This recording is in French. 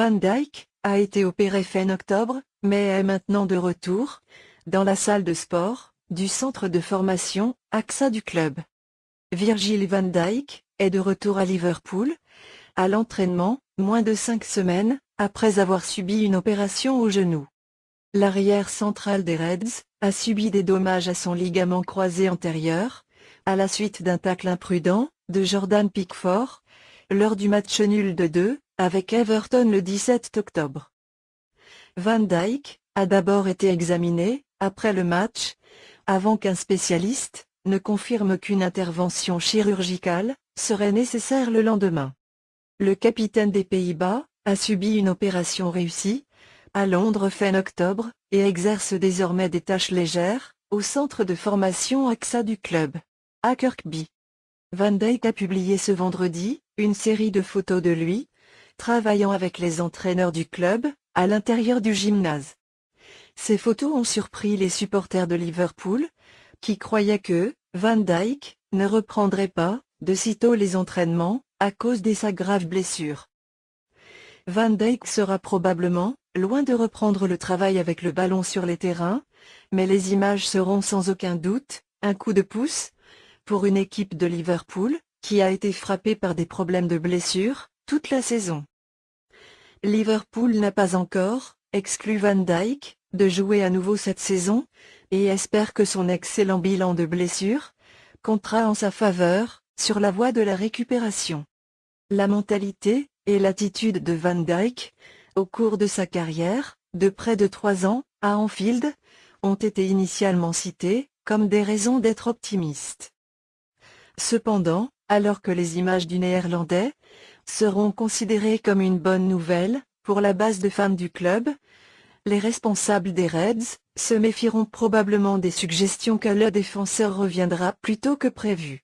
Van Dijk a été opéré fin octobre, mais est maintenant de retour dans la salle de sport du centre de formation AXA du club. Virgil van Dijk est de retour à Liverpool, à l'entraînement, moins de 5 semaines après avoir subi une opération au genou. L'arrière central des Reds a subi des dommages à son ligament croisé antérieur, à la suite d'un tacle imprudent de Jordan Pickford, lors du match nul de 2, avec Everton le 17 octobre. Van Dijk a d'abord été examiné, après le match, avant qu'un spécialiste ne confirme qu'une intervention chirurgicale serait nécessaire le lendemain. Le capitaine des Pays-Bas a subi une opération réussie à Londres fin octobre et exerce désormais des tâches légères au centre de formation AXA du club, à Kirkby. Van Dijk a publié ce vendredi une série de photos de lui travaillant avec les entraîneurs du club à l'intérieur du gymnase. Ces photos ont surpris les supporters de Liverpool, qui croyaient que Van Dijk ne reprendrait pas de sitôt les entraînements à cause de sa grave blessure. Van Dijk sera probablement loin de reprendre le travail avec le ballon sur les terrains, mais les images seront sans aucun doute un coup de pouce pour une équipe de Liverpool qui a été frappée par des problèmes de blessure toute la saison. Liverpool n'a pas encore exclu Van Dijk de jouer à nouveau cette saison et espère que son excellent bilan de blessures comptera en sa faveur sur la voie de la récupération. La mentalité et l'attitude de Van Dijk, au cours de sa carrière, de près de 3 ans, à Anfield, ont été initialement citées comme des raisons d'être optimiste. Cependant, alors que les images du Néerlandais seront considérées comme une bonne nouvelle pour la base de fans du club, les responsables des Reds se méfieront probablement des suggestions que le défenseur reviendra plus tôt que prévu.